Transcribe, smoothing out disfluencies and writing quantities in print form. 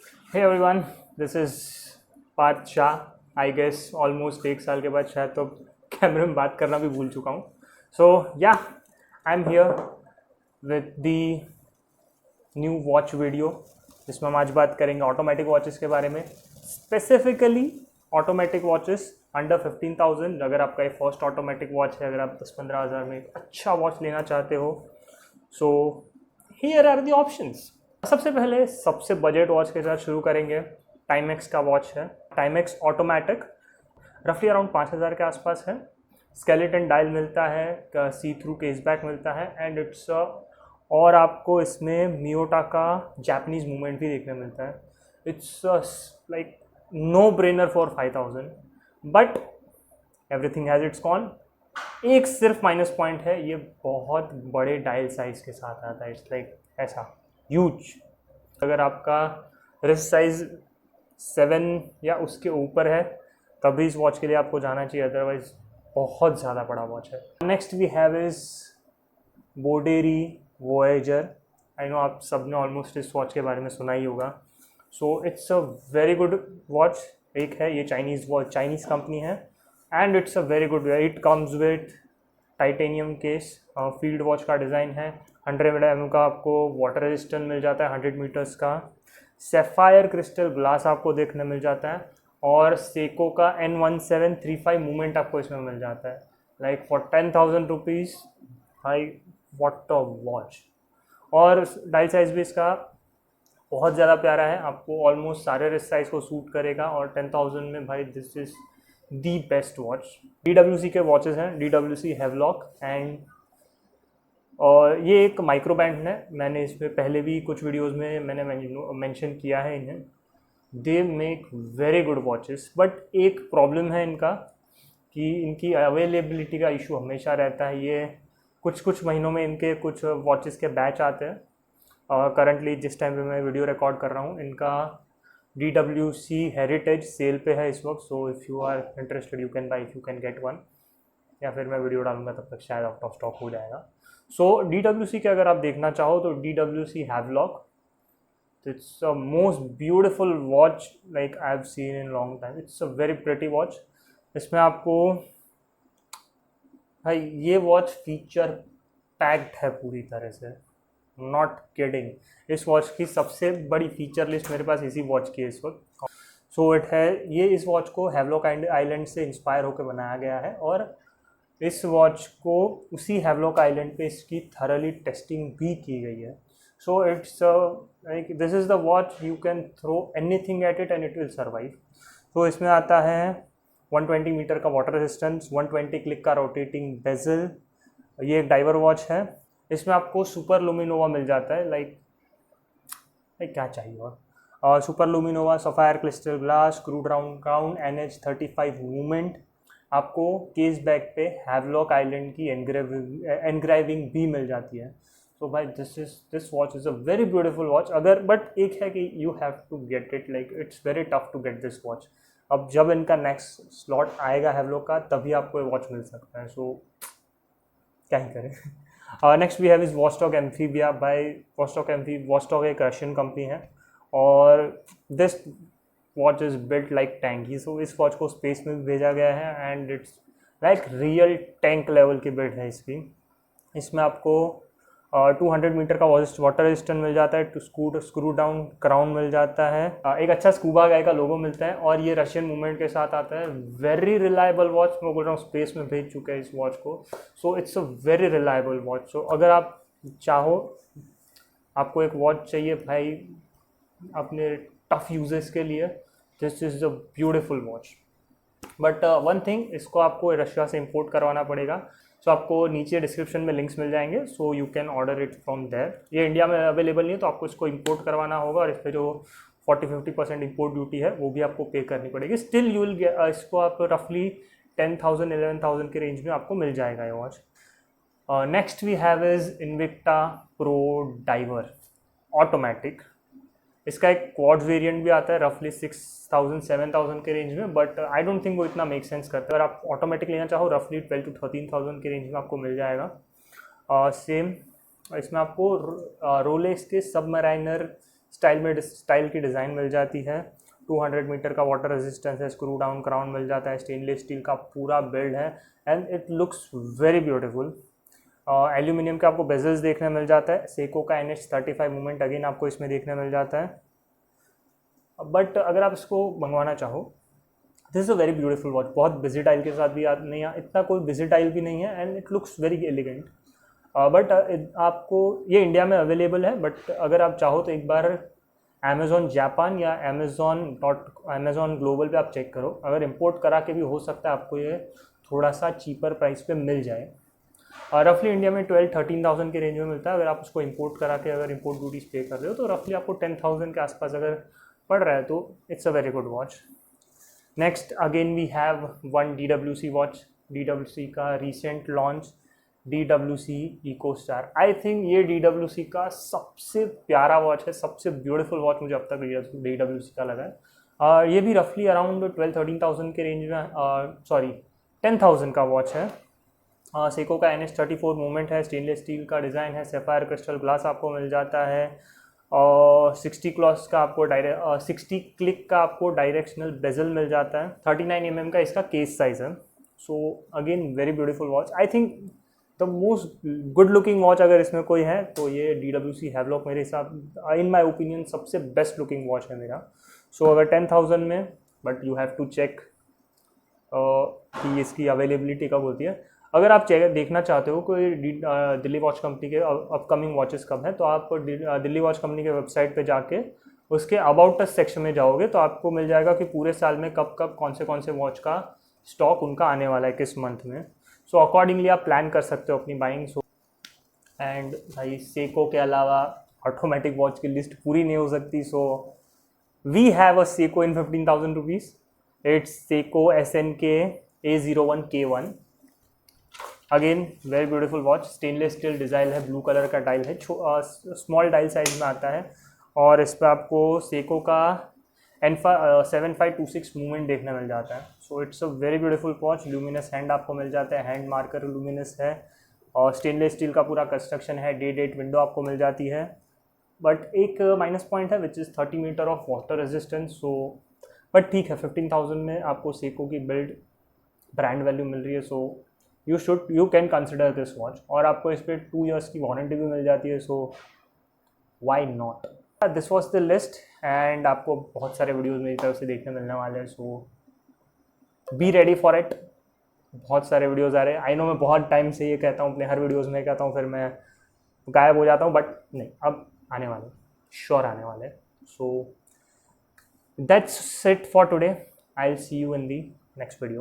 Hey everyone, this is Parth Shah. I guess almost 1 साल के बाद शायद तो कैमरे में बात करना भी भूल चुका हूँ। सो या I am here with the new watch video, जिसमें हम आज बात करेंगे ऑटोमेटिक वॉचेस के बारे में, स्पेसिफिकली ऑटोमेटिक वॉचेस अंडर 15,000। अगर आपका ये फर्स्ट ऑटोमेटिक वॉच है, अगर आप 10-15 हज़ार में एक अच्छा वॉच लेना चाहते हो, so here are the options. सबसे पहले सबसे बजट वॉच के साथ शुरू करेंगे। टाइमेक्स का वॉच है, टाइमेक्स ऑटोमेटिक, रफली अराउंड 5,000 के आसपास है। स्केलेटन डायल मिलता है, सी थ्रू केस बैक मिलता है एंड इट्स और आपको इसमें मियोटा का जापानीज मूवमेंट भी देखने मिलता है। It's like no brainer for 5,000, but everything has its con. एक सिर्फ माइनस पॉइंट है, ये बहुत बड़े डायल साइज के साथ आता है। इट्स लाइक ऐसा ह्यूज। अगर आपका रिस्ट साइज 7 या उसके ऊपर है तभी इस वॉच के लिए आपको जाना चाहिए, अदरवाइज बहुत ज़्यादा बड़ा वॉच है। नेक्स्ट वी हैव इज बोडेरी वॉयेजर। आई नो आप सब ने ऑलमोस्ट इस वॉच के बारे में सुना ही होगा। सो it's a very good watch. एक है ये चाइनीज़ वॉच, चाइनीज़ कंपनी है and it's a very good. It comes with titanium case, field watch का डिज़ाइन है। 100 mm का आपको वाटर रेजिस्टेंट मिल जाता है, 100 मीटर्स का। सेफायर क्रिस्टल ग्लास आपको देखने मिल जाता है और सेको का N1735 मूवमेंट आपको इसमें मिल जाता है। Like for 10,000 rupees, high what a watch. और डायल साइज भी इसका बहुत ज़्यादा प्यारा है, आपको ऑलमोस्ट सारे रिस्ट साइज को सूट करेगा। और 10,000 में भाई this is the best watch. DWC के वॉचेस हैं, DWC हैवलॉक एंड और ये एक माइक्रो बैंड है। मैंने इसमें पहले भी कुछ वीडियोस में मैंने मेंशन किया है इन्हें। They make very good watches, but एक प्रॉब्लम है इनका कि इनकी अवेलेबिलिटी का इशू हमेशा रहता है। ये कुछ कुछ महीनों में इनके कुछ वॉचेस के बैच आते हैं। करंटली जिस टाइम पे मैं वीडियो रिकॉर्ड कर रहा हूँ, इनका DWC हेरिटेज सेल पे है इस वक्त। So if you are interested you can buy, if you can get one, या फिर मैं वीडियो डालूंगा तब तक शायद आउट ऑफ स्टॉक हो जाएगा। सो DWC के अगर आप देखना चाहो तो DWC Havelock, it's a most beautiful watch like I have seen in long time. It's a very pretty watch. इसमें आपको भाई ये वॉच फीचर पैक्ड है पूरी तरह से, नॉट किडिंग। इस वॉच की सबसे बड़ी फीचर लिस्ट मेरे पास इसी वॉच की है इस वक्त। सो इट है, ये इस वॉच को हैवलॉक आइलैंड से इंस्पायर होकर बनाया गया है और इस वॉच को उसी हैवलॉक आइलैंड पे इसकी थरली टेस्टिंग भी की गई है। So it's like this is the watch you can throw anything at it and it will survive. तो इसमें आता है 120 मीटर का वाटर रेजिस्टेंस, 120 क्लिक का रोटेटिंग बेजल। ये एक डाइवर वॉच है। इसमें आपको सुपर लुमिनोवा मिल जाता है। लाइक क्या चाहिए और super luminova, sapphire crystal glass, screw crown, NH35 movement. आपको केस बैक पे हैवलॉक आइलैंड की एनग्राइविंग भी मिल जाती है। तो भाई this watch is a very beautiful watch. अगर बट एक है कि you have to get it, like it's very tough to get this watch. अब जब इनका नेक्स्ट स्लॉट आएगा हैवलॉक का तभी आपको ये वॉच मिल सकता है। सो क्या ही करें। Next we have is Vostok Amphibia by Vostok Vostok एक रशियन कंपनी है और this watch is built like tanky. So इस वॉच को स्पेस में भेजा गया है and it's like real tank level की बिल्ट है इसकी। इसमें आपको 200 मीटर का वाटर रेजिस्टेंट मिल जाता है, टू स्क्रू डाउन क्राउन मिल जाता है, एक अच्छा स्कूबा गाय का लोगो मिलता है और ये रशियन मूवमेंट के साथ आता है। वेरी रिलायबल वॉच, मैं बोल रहा हूँ स्पेस में भेज चुका है इस वॉच को। So it's a very reliable watch. So अगर आप चाहो, आपको एक वॉच चाहिए भाई अपने टफ यूजेस के लिए, this is a beautiful watch. But one thing, इसको आपको रशिया से इंपोर्ट करवाना पड़ेगा। सो आपको नीचे डिस्क्रिप्शन में लिंक्स मिल जाएंगे, so you can order it from there. ये इंडिया में अवेलेबल नहीं है तो आपको इसको इंपोर्ट करवाना होगा और इस पर जो 40-50% इंपोर्ट ड्यूटी है वो भी आपको पे करनी पड़ेगी। स्टिल यू विल इसको आप रफली 10,000 11,000 के रेंज में आपको मिल जाएगा ये watch. Next we have is Invicta pro diver automatic. इसका एक क्वाड वेरिएंट भी आता है रफली 6,000 7,000 के रेंज में, बट आई डोंट थिंक वो इतना मेक सेंस करता है। अगर आप ऑटोमेटिक लेना चाहो रफली 12 to 13,000 के रेंज में आपको मिल जाएगा। सेम इसमें आपको रोलेक्स के सबमराइनर स्टाइल की डिज़ाइन मिल जाती है। 200 मीटर का वाटर रेजिस्टेंस है, स्क्रू डाउन क्राउन मिल जाता है, स्टेनलेस स्टील का पूरा बिल्ड है and it looks very beautiful. Aluminium का आपको बेजल्स देखने मिल जाता है। सेको का NH35 मूवमेंट अगेन आपको इसमें देखने मिल जाता है। बट अगर आप इसको मंगवाना चाहो, this is a very beautiful watch. बहुत बिजी टाइल के साथ भी नहीं, इतना कोई बिजी टाइल भी नहीं है and it looks very elegant. But आपको ये इंडिया में अवेलेबल है, बट अगर आप चाहो तो एक बार अमेज़ॉन जापान या अमेज़ॉन ग्लोबल पे आप चेक करो। अगर इंपोर्ट करा के भी हो सकता है आपको ये थोड़ा सा चीपर प्राइस पे मिल जाए। और रफली इंडिया में 12-13,000 के रेंज में मिलता है। अगर आप उसको इंपोर्ट करा के अगर इंपोर्ट ड्यूटीज पे कर रहे हो तो रफली आपको 10,000 के आसपास अगर पड़ रहा है तो it's a very good watch. Next again we have one DWC watch. DWC का recent launch DWC EcoStar। I think ये DWC का सबसे प्यारा वॉच है, सबसे ब्यूटीफुल वॉच मुझे अब तक DWC का लगा है। ये भी रफली अराउंड 12-13,000 के रेंज में, सॉरी 10,000 का वॉच है। सेको का NH34 मूवमेंट है, स्टेनलेस स्टील का डिज़ाइन है, सेफायर क्रिस्टल ग्लास आपको मिल जाता है और 60 क्लिक का आपको डायरेक्शनल बेजल मिल जाता है। 39 mm का इसका केस साइज है। So again very beautiful watch. I think the most good looking watch अगर इसमें कोई है तो ये DWC हैवलॉक मेरे हिसाब इन माई ओपिनियन सबसे बेस्ट लुकिंग वॉच है मेरा। सो अगर 10,000 में, but you have to check कि इसकी अवेलेबिलिटी कब होती है। अगर आप देखना चाहते हो कोई दिल्ली वॉच कंपनी के अपकमिंग वॉचेस कब हैं तो आप दिल्ली वॉच कंपनी के वेबसाइट पे जाके उसके अबाउट अस सेक्शन में जाओगे तो आपको मिल जाएगा कि पूरे साल में कब कब कौन से वॉच का स्टॉक उनका आने वाला है, किस मंथ में। सो अकॉर्डिंगली आप प्लान कर सकते हो अपनी बाइंग। सो एंड भाई सेको के अलावा ऑटोमेटिक वॉच की लिस्ट पूरी नहीं हो सकती। So we have a Seiko in 15,000 rupees. It's Seiko SNK A01K1। Again very beautiful watch, stainless steel design है, ब्लू कलर का डायल है, स्मॉल डायल साइज में आता है और इस पर आपको सेको का 7526 मूवमेंट देखने मिल जाता है। So it's a very beautiful watch. Luminous hand आपको मिल जाता है, हैंड मार्कर ल्यूमिनस है और स्टेनलेस स्टील का पूरा कंस्ट्रक्शन है। डेट विंडो आपको मिल जाती है, बट एक माइनस पॉइंट है which is 30 metre of water resistance. So but ठीक है, 15,000 में आपको सेको की बिल्ड ब्रांड वैल्यू मिल रही है। सो you can consider this watch और आपको इस पर 2 years की वारंटी भी मिल जाती है। So why not. This was the list and आपको बहुत सारे वीडियोज़ मेरी तरफ से देखने मिलने वाले हैं। सो बी रेडी फॉर इट। बहुत सारे वीडियोज़ आ रहे हैं। आई नो मैं बहुत टाइम से ये कहता हूँ, अपने हर वीडियोज़ में कहता हूँ, फिर मैं गायब हो जाता हूँ, बट नहीं, अब आने वाले, श्योर आने वाले। So that's it for today. I will see you in the next video.